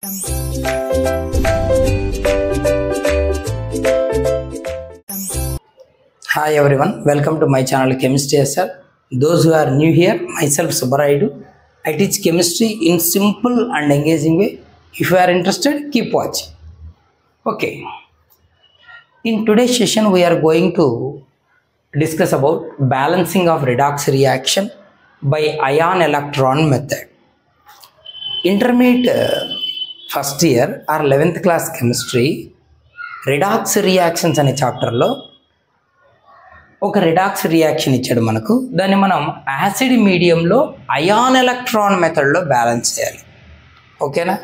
Hi everyone, welcome to my channel Chemistry SR. Those who are new here, myself Subbaraidu. I teach chemistry in simple and engaging way. If you are interested, keep watching. Okay. In today's session, we are going to discuss about balancing of redox reaction by ion electron method. Intermediate first year or 11th class chemistry redox reactions అనే చాప్టర్లో ఒక redox reaction ఇచ్చాడు మనకు. దాన్ని మనం acid మీడియంలో ion electron మెథడ్లో balance చేయాలి. ఓకేనా?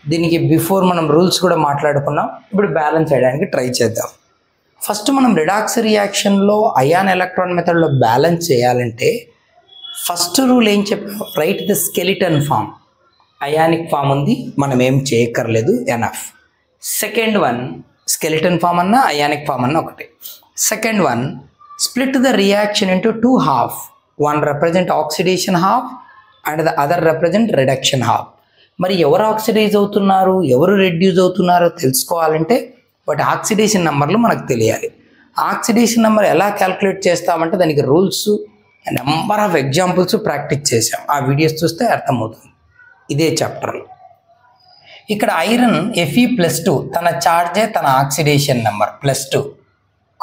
దీనికి బిఫోర్ మనం రూల్స్ కూడా మాట్లాడుకున్నాం. ఇప్పుడు బ్యాలెన్స్ చేయడానికి ట్రై చేద్దాం. ఫస్ట్ మనం రిడాక్స్ రియాక్షన్లో అయాన్ ఎలక్ట్రాన్ మెథడ్లో బ్యాలెన్స్ చేయాలంటే ఫస్ట్ రూల్ ఏం చెప్పాం? Write the skeleton form. Ionic form ఉంది, మనం ఏం చేయక్కర్లేదు, enough. Second one skeleton form అన్నా అయానిక్ ఫామ్ అన్నా ఒకటి. Second one split the reaction into two half. One represent oxidation half and the other represent reduction half. మరి ఎవరు oxidise అవుతున్నారు, ఎవరు రెడ్యూస్ అవుతున్నారో తెలుసుకోవాలంటే వాటి ఆక్సిడేషన్ నెంబర్లు మనకు తెలియాలి. ఆక్సిడేషన్ నెంబర్ ఎలా క్యాల్కులేట్ చేస్తామంటే దానికి rules, number of examples practice చేసాం. ఆ వీడియోస్ చూస్తే అర్థమవుతుంది ఇదే చాప్టర్లో. ఇక్కడ ఐరన్ Fe+2 తన చార్జే తన oxidation number +2.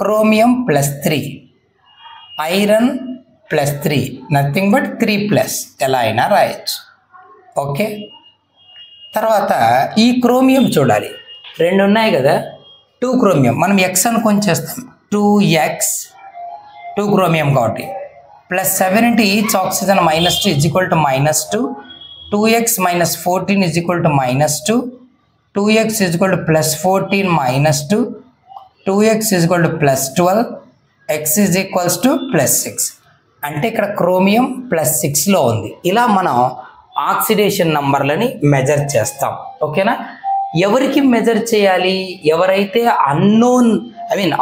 Chromium +3, iron +3, nothing but 3+, ఎలా అయినా రాయొచ్చు. ఓకే, తర్వాత ఈ క్రోమియం చూడాలి, రెండు ఉన్నాయి కదా, 2 క్రోమియం. మనం ఎక్స్ అనుకొని చేస్తాం, 2x 2 క్రోమియం కాబట్టి +7 into each oxygen -2 is equal to -2, 2x - 14 is equal to -2, 2x is equal to +14 -2, 2x is equal to +12, x is equals to +6. అంటే ఇక్కడ క్రోమియం +6లో ఉంది. ఇలా మనం ఆక్సిడేషన్ నంబర్లని మెజర్ చేస్తాం. ఓకేనా? ఎవరికి మెజర్ చేయాలి? ఎవరైతే అన్నోన్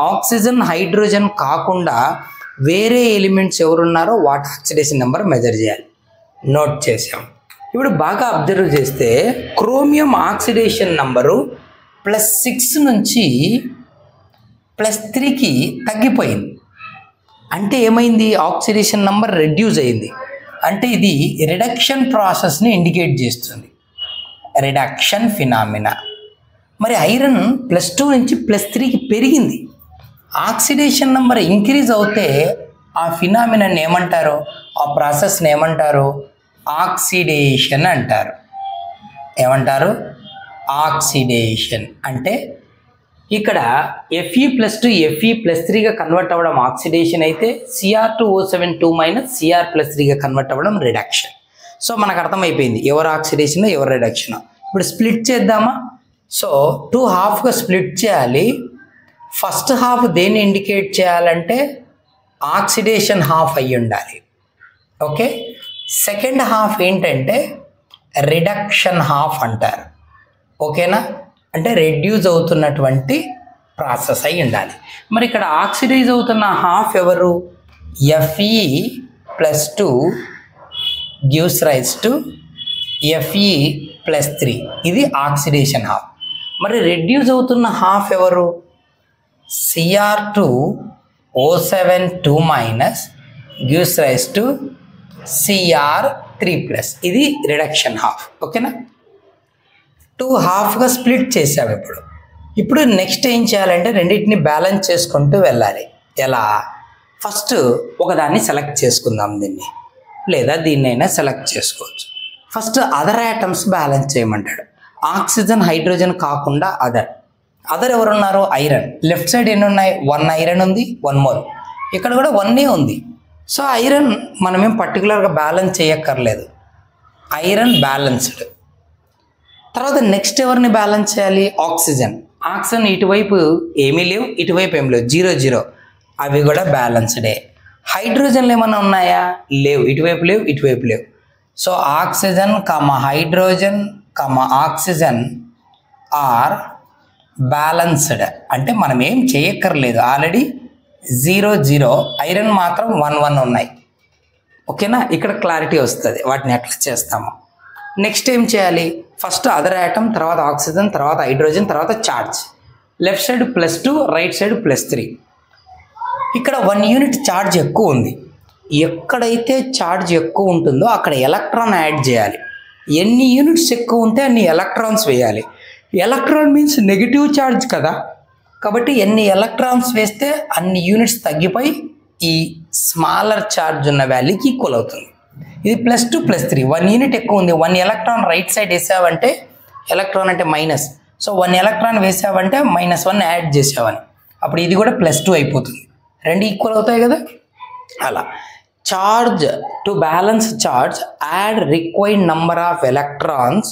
ఆక్సిజన్ హైడ్రోజన్ కాకుండా వేరే ఎలిమెంట్స్ ఎవరున్నారో వాటి ఆక్సిడేషన్ నెంబర్ మెజర్ చేయాలి. నోట్ చేసాం. ఇప్పుడు బాగా అబ్జర్వ్ చేస్తే క్రోమియం ఆక్సిడేషన్ నంబరు +6 నుంచి +3కి తగ్గిపోయింది. అంటే ఏమైంది? ఆక్సిడేషన్ నెంబర్ రెడ్యూస్ అయింది. అంటే ఇది రిడక్షన్ ప్రాసెస్ని ఇండికేట్ చేస్తుంది, రిడక్షన్ ఫినామినా. మరి ఐరన్ +2 నుంచి +3కి పెరిగింది. ఆక్సిడేషన్ నెంబర్ ఇంక్రీజ్ అవుతే ఆ ఫినామినాని ఏమంటారు? ఆ ప్రాసెస్ని ఏమంటారు? ఆక్సిడేషన్ అంటారు. ఏమంటారు? ఆక్సిడేషన్. అంటే ఇక్కడ Fe+2 Fe+3గా కన్వర్ట్ అవ్వడం ఆక్సిడేషన్ అయితే, Cr2O7 Cr+3గా కన్వర్ట్ అవ్వడం రిడక్షన్. సో మనకు అర్థమైపోయింది ఎవరు ఆక్సిడేషన్ ఎవరు రిడక్షన్. ఇప్పుడు స్ప్లిట్ చేద్దామా? సో 2 హాఫ్గా స్ప్లిట్ చేయాలి. ఫస్ట్ హాఫ్ దేన్ని ఇండికేట్ చేయాలంటే ఆక్సిడేషన్ హాఫ్ అయ్యి ఉండాలి. ఓకే, సెకండ్ హాఫ్ ఏంటంటే రిడక్షన్ హాఫ్ అంటారు. ఓకేనా? అంటే రెడ్యూస్ అవుతున్నటువంటి ప్రాసెస్ అయి ఉండాలి. మరి ఇక్కడ ఆక్సిడైజ్ అవుతున్న హాఫ్ ఎవరు? Fe+2 gives rise to Fe+3. ఇది ఆక్సిడేషన్ హాఫ్. మరి రెడ్యూస్ అవుతున్న హాఫ్ ఎవరు? Cr2O7 gives rise to Cr3+. ఇది రిడక్షన్ హాఫ్. ఓకేనా? 2 హాఫ్గా స్ప్లిట్ చేసాము. ఇప్పుడు నెక్స్ట్ ఏం చేయాలంటే రెండింటిని బ్యాలెన్స్ చేసుకుంటూ వెళ్ళాలి. ఎలా? ఫస్ట్ ఒకదాన్ని సెలెక్ట్ చేసుకుందాం, దీన్ని లేదా దీన్నైనా సెలెక్ట్ చేసుకోవచ్చు. ఫస్ట్ అదర్ ఐటమ్స్ బ్యాలెన్స్ చేయమంటాడు. ఆక్సిజన్ హైడ్రోజన్ కాకుండా అదర్ ఎవరున్నారు? ఐరన్. లెఫ్ట్ సైడ్ ఎన్ని ఉన్నాయి? 1 ఐరన్ ఉంది, 1 మోల్. ఇక్కడ కూడా 1 ఉంది. సో ఐరన్ మనమేం పర్టికులర్గా బ్యాలెన్స్ చేయక్కర్లేదు, ఐరన్ బ్యాలెన్స్డ్. తర్వాత నెక్స్ట్ ఎవరిని బ్యాలెన్స్ చేయాలి? ఆక్సిజన్. ఆక్సిజన్ ఇటువైపు ఏమీ లేవు, ఇటువైపు ఏమి లేవు, 0 0. అవి కూడా బ్యాలెన్స్డే. హైడ్రోజన్లు ఏమైనా ఉన్నాయా? లేవు, ఇటువైపు లేవు, ఇటువైపు లేవు. So oxygen hydrogen oxygen or balanced. అంటే మనం ఏం చేయక్కర్లేదు, ఆల్రెడీ 0 0. ఐరన్ మాత్రం 1 1 ఉన్నాయి. ఓకేనా? ఇక్కడ క్లారిటీ వస్తుంది వాటిని ఎట్లా చేస్తామో. నెక్స్ట్ ఏం చేయాలి? ఫస్ట్ అదర్ యాటమ్, తర్వాత ఆక్సిజన్, తర్వాత హైడ్రోజన్, తర్వాత charge. Left side +2, right side +3. ఇక్కడ 1 యూనిట్ ఛార్జ్ ఎక్కువ ఉంది. ఎక్కడైతే ఛార్జ్ ఎక్కువ ఉంటుందో అక్కడ ఎలక్ట్రాన్ యాడ్ చేయాలి. ఎన్ని యూనిట్స్ ఎక్కువ ఉంటే అన్ని ఎలక్ట్రాన్స్ వేయాలి. ఎలక్ట్రాన్ మీన్స్ నెగిటివ్ ఛార్జ్ కదా, కాబట్టి ఎన్ని ఎలక్ట్రాన్స్ వేస్తే అన్ని యూనిట్స్ తగ్గిపోయి ఈ స్మాలర్ ఛార్జ్ ఉన్న వాల్యూకి ఈక్వల్ అవుతుంది. ఇది +2 +3. 1 యూనిట్ ఎక్కువ ఉంది. 1 ఎలక్ట్రాన్ రైట్ సైడ్ వేసావంటే, ఎలక్ట్రాన్ అంటే మైనస్, సో 1 ఎలక్ట్రాన్ వేసావంటే -1 యాడ్ చేసావని, అప్పుడు ఇది కూడా +2 అయిపోతుంది. రెండు ఈక్వల్ అవుతాయి కదా. అలా charge, to balance charge add required number of electrons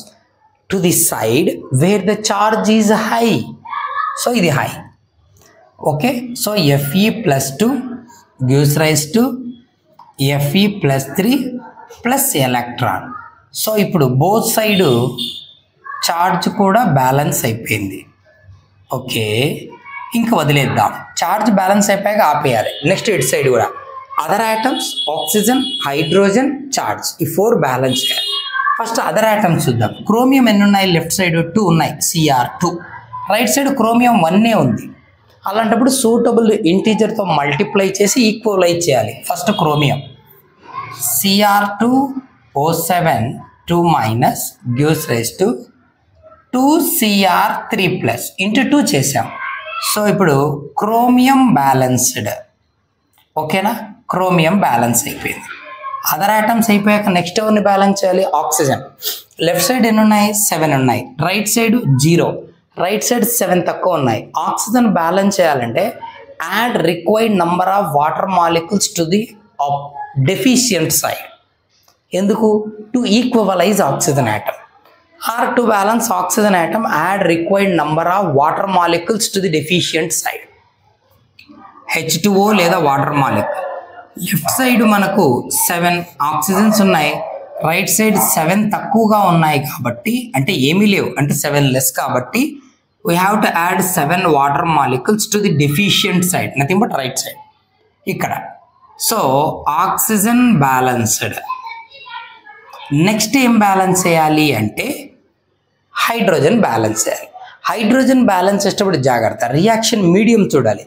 to the side where the charge is high. So ఇది high. Okay, so Fe+2 gives rise to Fe+3 plus electron. So ఇప్పుడు బోత్ సైడు చార్జ్ కూడా balance అయిపోయింది. Okay, ఇంకా వదిలేద్దాం. Charge balance అయిపోయాక ఆపేయాలి. Next ఇటు side కూడా other atoms, oxygen, hydrogen, charge, ఈ 4 బ్యాలెన్స్ చేయాలి. ఫస్ట్ అదర్ యాటమ్స్ చూద్దాం. క్రోమియం ఎన్ని ఉన్నాయి? లెఫ్ట్ సైడ్ 2 ఉన్నాయి, Cr2. రైట్ సైడ్ క్రోమియం 1 ఉంది. అలాంటప్పుడు సూటబుల్ ఇంటీజర్తో మల్టిప్లై చేసి ఈక్వలైజ్ చేయాలి. First chromium Cr2O7 2- gives rise to 2Cr3+ into 2 చేసాం. సో ఇప్పుడు క్రోమియం బ్యాలెన్స్డ్. ఓకేనా, క్రోమియం బ్యాలెన్స్ అయిపోయింది. అదర్ ఐటమ్స్ అయిపోయాక నెక్స్ట్ ఎవరిని బ్యాలెన్స్ చేయాలి? ఆక్సిజన్. లెఫ్ట్ సైడ్ ఎన్ని ఉన్నాయి? 7 ఉన్నాయి. రైట్ సైడ్ 0, రైట్ సైడ్ 7 తక్కువ ఉన్నాయి. ఆక్సిజన్ బ్యాలెన్స్ చేయాలంటే add required number of water molecules to the deficient side. ఎందుకు? To equalize oxygen atom. Or to balance oxygen atom add required number of water molecules to the deficient side. H2O లేదా water molecule. Left side మనకు 7 oxygens ఉన్నాయి, right side 7 తక్కువగా ఉన్నాయి కాబట్టి, అంటే ఏమీ లేవు, అంటే 7 లెస్ కాబట్టి we have to add 7 water molecules to the deficient side, nothing but right side ఇక్కడ. So oxygen balanced. నెక్స్ట్ ఏం బ్యాలెన్స్ చేయాలి అంటే హైడ్రోజన్ బ్యాలెన్స్ చేయాలి. హైడ్రోజన్ బ్యాలెన్స్ చేసేటప్పుడు జాగ్రత్త, రియాక్షన్ మీడియం చూడాలి.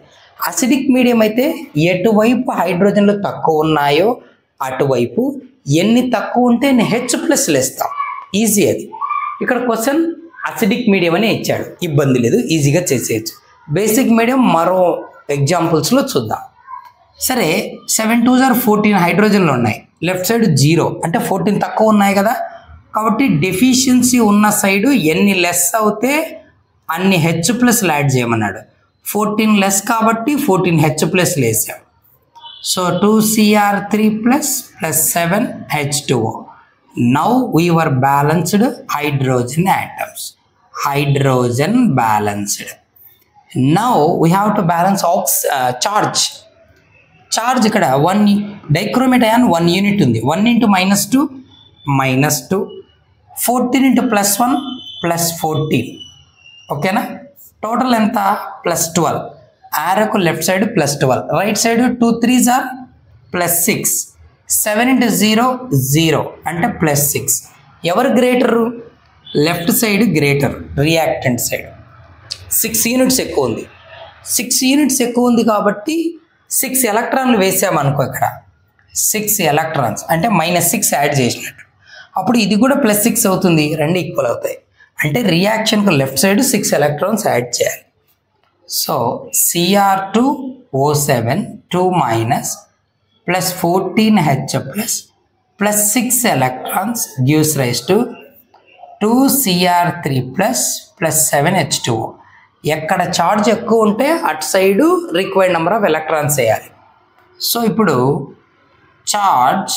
అసిడిక్ మీడియం అయితే ఎటువైపు హైడ్రోజన్లు తక్కువ ఉన్నాయో అటువైపు ఎన్ని తక్కువ ఉంటే H+ వేస్తాం. ఈజీ అది. ఇక్కడ క్వశ్చన్ అసిడిక్ మీడియం అని ఇచ్చాడు, ఇబ్బంది లేదు, ఈజీగా చేసేయచ్చు. బేసిక్ మీడియం మరో ఎగ్జాంపుల్స్లో చూద్దాం. సరే, 7 2s are 14 హైడ్రోజన్లు ఉన్నాయి. లెఫ్ట్ సైడ్ 0, అంటే 14 తక్కువ ఉన్నాయి కదా, కాబట్టి డెఫిషియన్సీ ఉన్న సైడు ఎన్ని లెస్ అవుతే అన్ని H+ యాడ్ చేయమన్నాడు. 14 లెస్ కాబట్టి 14 H+ వేసాం. So 2Cr3+ + 7 H2O. Now we were balanced hydrogen atoms. Hydrogen balanced. Now we have to balance charge. Charge ఇక్కడ 1 డైక్రోమేట్ అయాన్ 1 యూనిట్ ఉంది. 1 × -2 -2, 14 × +1 +14. ఓకేనా, టోటల్ ఎంత? +12. ఆరోకు left side +12, right side 2 3s are +6. 7 × 0 0, అంటే +6. ఎవరు grater? Left side greater, reactant side. 6 units ఎక్కువ ఉంది. 6 units ఎక్కువ ఉంది కాబట్టి 6 ఎలక్ట్రాన్లు వేసామనుకో, ఇక్కడ 6 ఎలక్ట్రాన్స్ అంటే -6 యాడ్ చేసినట్టు. అప్పుడు ఇది కూడా +6 అవుతుంది, రెండు ఈక్వల్ అవుతాయి. అంటే రియాక్షన్కు లెఫ్ట్ సైడ్ 6 ఎలక్ట్రాన్స్ యాడ్ చేయాలి. So Cr2O7 2- + 14H+ + 6 electrons gives rise to 2Cr3+ + 7 H2O. ఎక్కడ ఛార్జ్ ఎక్కువ ఉంటే అటు side required number of electrons వేయాలి. సో ఇప్పుడు చార్జ్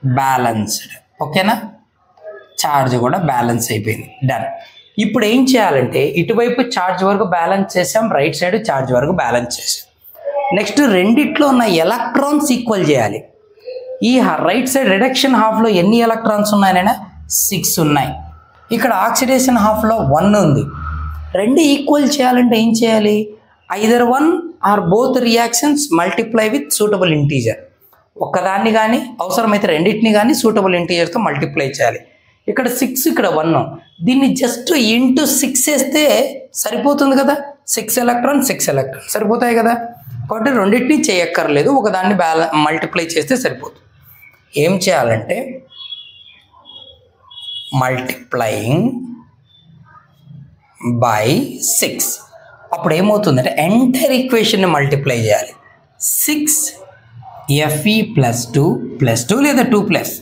బ్యాలెన్స్డ్. ఓకేనా, ఛార్జ్ కూడా బ్యాలెన్స్ అయిపోయింది, డన్. ఇప్పుడు ఏం చేయాలంటే ఇటువైపు ఛార్జ్ వరకు బ్యాలెన్స్ చేసాం, రైట్ సైడ్ ఛార్జ్ వరకు బ్యాలెన్స్ చేసాం. నెక్స్ట్ రెండిట్లో ఉన్న ఎలక్ట్రాన్స్ ఈక్వల్ చేయాలి. ఈ రైట్ సైడ్ రిడక్షన్ హాఫ్లో ఎన్ని ఎలక్ట్రాన్స్ ఉన్నాయనైనా 6 ఉన్నాయి. ఇక్కడ ఆక్సిడేషన్ హాఫ్లో 1 ఉంది. రెండు ఈక్వల్ చేయాలంటే ఏం చేయాలి? Either 1 or both reactions multiply with suitable integer. ఒక్కదాన్ని కానీ అవసరమైతే రెండింటిని కానీ సూటబుల్ ఇంటీజర్తో మల్టిప్లై చేయాలి. ఇక్కడ 6 ఇక్కడ 1. దీన్ని జస్ట్ ఇంటూ 6 వేస్తే సరిపోతుంది కదా. 6 ఎలక్ట్రాన్ 6 ఎలక్ట్రాన్ సరిపోతాయి కదా. కాబట్టి రెండింటిని చేయక్కర్లేదు, ఒకదాన్ని మల్టిప్లై చేస్తే సరిపోతుంది. ఏం చేయాలంటే మల్టిప్లయింగ్ బై 6. అప్పుడు ఏమవుతుందంటే ఎంటైర్ ఈక్వేషన్ని మల్టిప్లై చేయాలి. 6 Fe ప్లస్ 2 లేదా 2 plus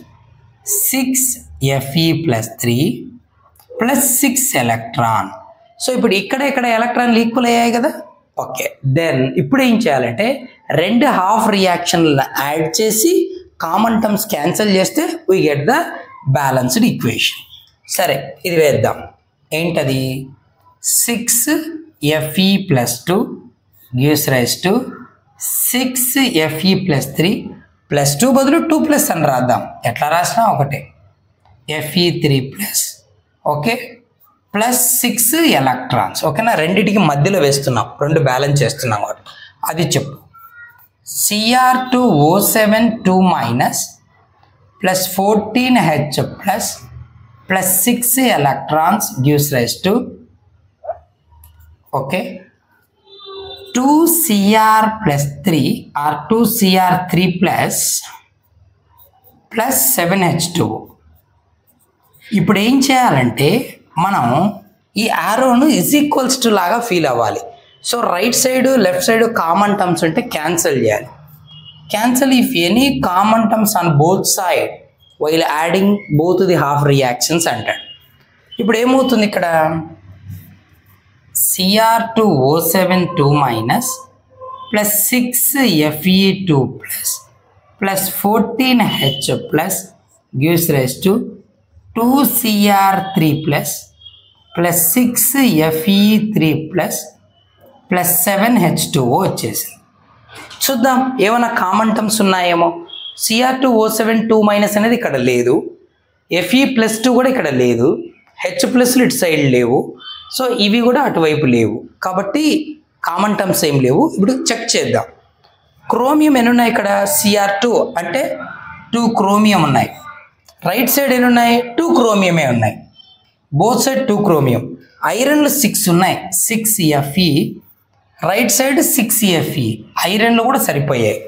6 Fe plus 3 plus 6 electron. So ఇప్పుడు ఇక్కడ ఎలక్ట్రాన్లు ఈక్వల్ అయ్యాయి కదా. ఓకే, దెన్ ఇప్పుడు ఏం చేయాలంటే రెండు హాఫ్ రియాక్షన్లను యాడ్ చేసి కామన్ టర్మ్స్ క్యాన్సిల్ చేస్తే we get the balanced equation. సరే, ఇది వేద్దాం. ఏంటది? 6 Fe plus 2 gives rise to 6 Fe plus 3 plus 2 బదులు 2 ప్లస్ అని రాద్దాం. ఎట్లా రాసినా ఒకటే. Fe3 plus okay plus 6 electrons. ఓకేనా, రెండింటికి మధ్యలో వేస్తున్నాం, రెండు బ్యాలెన్స్ చేస్తున్నాం కాబట్టి. అది చెప్పు. Cr2O7 2 minus plus 14H plus 6 electrons gives rise to okay 2Cr plus 3 or 2Cr3 plus 7H2. ఇప్పుడు ఏం చేయాలంటే మనం ఈ యారోను ఇజ్ ఈక్వల్స్ టు లాగా ఫీల్ అవ్వాలి. So right side left side common terms ఉంటే క్యాన్సిల్ చేయాలి. Cancel if any common terms on both side while adding both the half reactions అంటాడు. ఇప్పుడు ఏమవుతుంది ఇక్కడ? Cr2O7 2 minus plus 6 Fe2 plus 14H gives rise to 2Cr3 plus 6 Fe3 plus 7H2O వచ్చేసింది. చూద్దాం ఏమైనా common terms ఉన్నాయేమో. Cr2O7 2 minus అనేది ఇక్కడ లేదు, Fe ప్లస్ 2 కూడా ఇక్కడ లేదు, H ప్లస్లు ఇటు సైడ్ లేవు, సో ఇవి కూడా అటువైపు లేవు, కాబట్టి కామన్ టర్మ్స్ ఏం లేవు. ఇప్పుడు చెక్ చేద్దాం. క్రోమియం ఎన్ని ఉన్నాయి ఇక్కడ? Cr2 అంటే 2 క్రోమియం ఉన్నాయి. రైట్ సైడ్ ఎన్ని ఉన్నాయి? 2 క్రోమియమే ఉన్నాయి. Both side 2 chromium. ఐరన్లు 6 ఉన్నాయి, 6 Fe. Right side 6 Fe. ఐరన్లు కూడా సరిపోయాయి.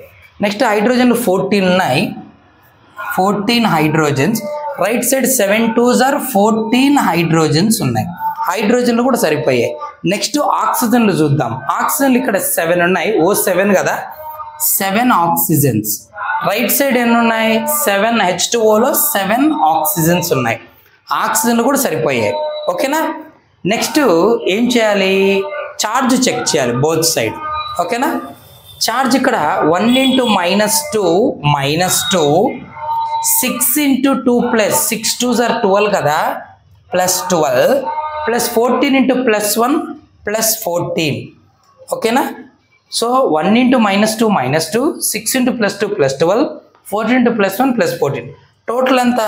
నెక్స్ట్ హైడ్రోజన్లు 14 ఉన్నాయి, 14 hydrogens. Right side 7 2s are 14 hydrogens ఉన్నాయి. హైడ్రోజన్లు కూడా సరిపోయాయి. నెక్స్ట్ ఆక్సిజన్లు చూద్దాం. ఆక్సిజన్లు ఇక్కడ 7 ఉన్నాయి, O7 కదా, 7 ఆక్సిజన్స్. రైట్ సైడ్ ఎన్ని ఉన్నాయి? 7 H2Oలో 7 ఆక్సిజన్స్ ఉన్నాయి. ఆక్సిజన్లు కూడా సరిపోయాయి. ఓకేనా. నెక్స్ట్ ఏం చేయాలి? చార్జ్ చెక్ చేయాలి బోత్ సైడ్. ఓకేనా. చార్జ్ ఇక్కడ 1 × -2 6 × 2 ప్లస్ 6 2s are 12 కదా, ప్లస్ 12 ప్లస్ 14 × +1 ప్లస్ 14. ఓకేనా. సో 1 × -2 -2 6 × +2 +12 14 × +1 +14. టోటల్ ఎంత?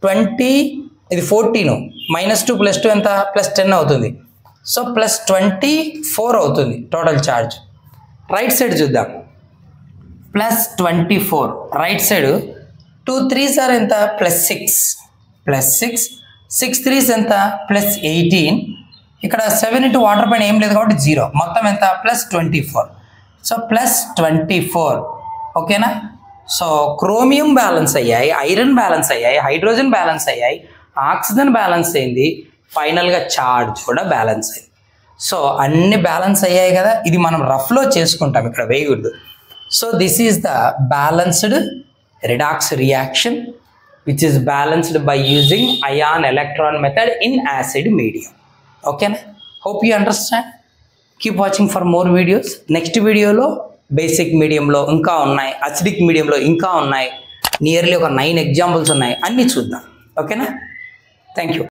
20. ఇది 14 -2 + 2 ఎంత? +10 అవుతుంది. సో +24 అవుతుంది టోటల్ ఛార్జ్. రైట్ సైడ్ చూద్దాం. +24 రైట్ సైడ్. 2 3s are ఎంత? +6 6 3s ఎంత? +18. ఇక్కడ 7 × వాటర్ పైన ఏం లేదు కాబట్టి 0. మొత్తం ఎంత? +24. సో +24. ఓకేనా. సో క్రోమియం బ్యాలెన్స్ అయ్యాయి, ఐరన్ బ్యాలెన్స్ అయ్యాయి, హైడ్రోజన్ బ్యాలెన్స్ అయ్యాయి, ఆక్సిజన్ బ్యాలెన్స్ అయింది, ఫైనల్గా ఛార్జ్ కూడా బ్యాలెన్స్ అయింది. సో అన్ని బ్యాలెన్స్ అయ్యాయి కదా. ఇది మనం రఫ్లో చేసుకుంటాం, ఇక్కడ వేయకూడదు. So this is the balanced redox reaction which is balanced by using ion electron method in acid medium. Okay, hope you understand. Keep watching for more videos. Next video lo basic medium lo inka unnai, acidic medium lo inka unnai, nearly oka 9 examples unnai, anni chuddam. Okay na. Thank you.